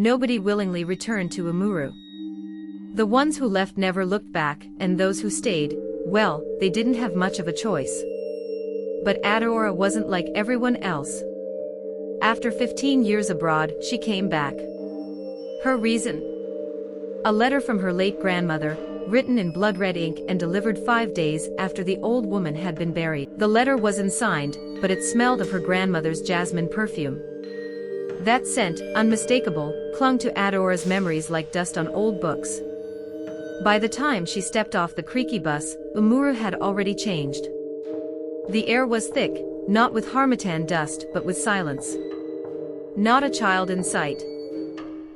nobody willingly returned to Umuru. The ones who left never looked back, and those who stayed, well, they didn't have much of a choice. But Adora wasn't like everyone else. After 15 years abroad, she came back. Her reason? A letter from her late grandmother, written in blood-red ink and delivered 5 days after the old woman had been buried. The letter wasn't signed, but it smelled of her grandmother's jasmine perfume. That scent, unmistakable, clung to Adora's memories like dust on old books. By the time she stepped off the creaky bus, Umuru had already changed. The air was thick, not with harmattan dust but with silence. Not a child in sight.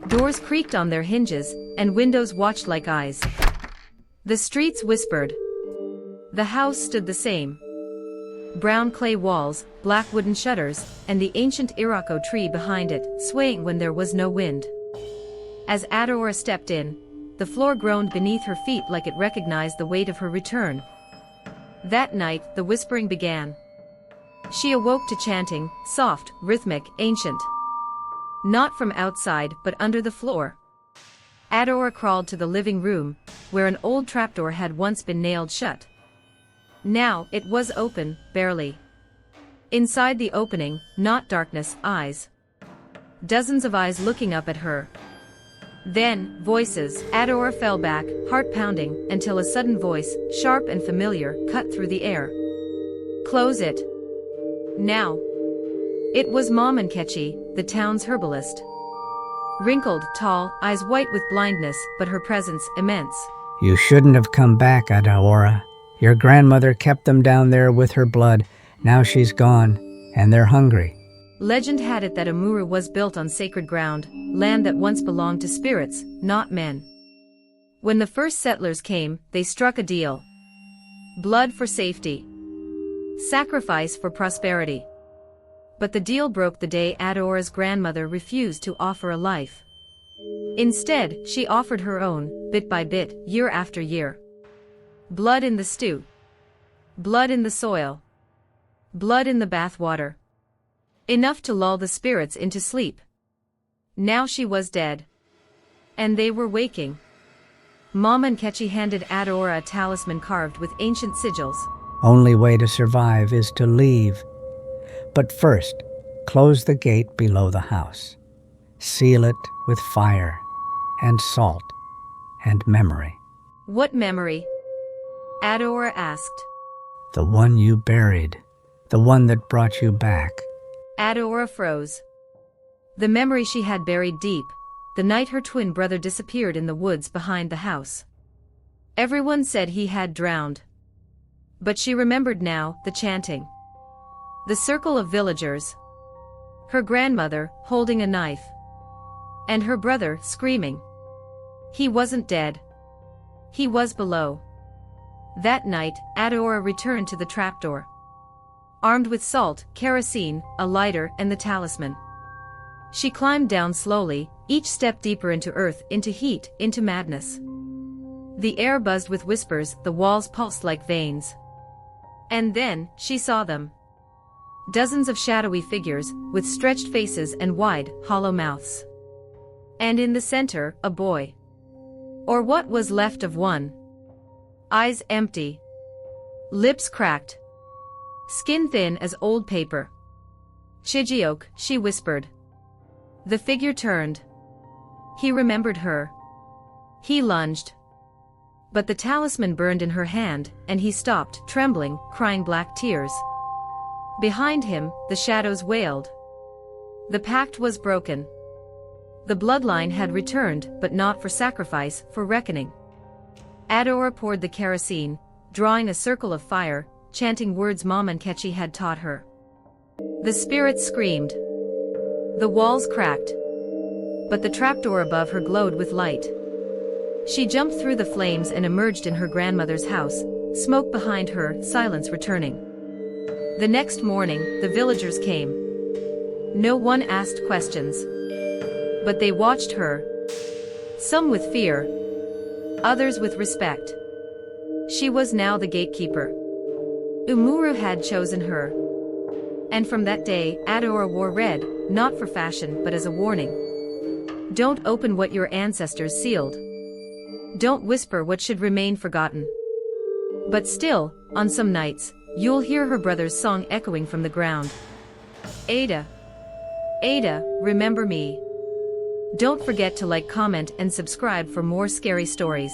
Doors creaked on their hinges, and windows watched like eyes. The streets whispered. The house stood the same. Brown clay walls, black wooden shutters, and the ancient iroko tree behind it, swaying when there was no wind. As Adora stepped in, the floor groaned beneath her feet like it recognized the weight of her return. That night, the whispering began. She awoke to chanting, soft, rhythmic, ancient. Not from outside, but under the floor. Adora crawled to the living room, where an old trapdoor had once been nailed shut. Now, it was open, barely. Inside the opening, not darkness, eyes. Dozens of eyes looking up at her. Then, voices. Adora fell back, heart pounding, until a sudden voice, sharp and familiar, cut through the air. Close it. Now. It was Mom Nkechi, the town's herbalist. Wrinkled, tall, eyes white with blindness, but her presence immense. You shouldn't have come back, Adora. Your grandmother kept them down there with her blood. Now she's gone, and they're hungry. Legend had it that Umuru was built on sacred ground, land that once belonged to spirits, not men. When the first settlers came, they struck a deal. Blood for safety. Sacrifice for prosperity. But the deal broke the day Adora's grandmother refused to offer a life. Instead, she offered her own, bit by bit, year after year. Blood in the stew. Blood in the soil. Blood in the bathwater. Enough to lull the spirits into sleep. Now she was dead. And they were waking. Mama Nkechi handed Adora a talisman carved with ancient sigils. Only way to survive is to leave. But first, close the gate below the house. Seal it with fire and salt and memory. What memory? Adora asked. The one you buried. The one that brought you back. Adora froze. The memory she had buried deep, the night her twin brother disappeared in the woods behind the house. Everyone said he had drowned. But she remembered now, the chanting. The circle of villagers. Her grandmother, holding a knife. And her brother, screaming. He wasn't dead. He was below. That night, Adora returned to the trapdoor. Armed with salt, kerosene, a lighter, and the talisman. She climbed down slowly, each step deeper into earth, into heat, into madness. The air buzzed with whispers, the walls pulsed like veins. And then, she saw them. Dozens of shadowy figures, with stretched faces and wide, hollow mouths. And in the center, a boy. Or what was left of one. Eyes empty. Lips cracked. Skin thin as old paper. Chijioke, she whispered. The figure turned. He remembered her. He lunged. But the talisman burned in her hand, and he stopped, trembling, crying black tears. Behind him, the shadows wailed. The pact was broken. The bloodline had returned, but not for sacrifice, for reckoning. Adora poured the kerosene, drawing a circle of fire, chanting words Mama Nkechi had taught her. The spirits screamed. The walls cracked. But the trapdoor above her glowed with light. She jumped through the flames and emerged in her grandmother's house, smoke behind her, silence returning. The next morning, the villagers came. No one asked questions. But they watched her. Some with fear. Others with respect. She was now the gatekeeper. Umuru had chosen her. And from that day, Adora wore red, not for fashion but as a warning. Don't open what your ancestors sealed. Don't whisper what should remain forgotten. But still, on some nights, you'll hear her brother's song echoing from the ground. Ada. Ada, remember me. Don't forget to like, comment, and subscribe for more scary stories.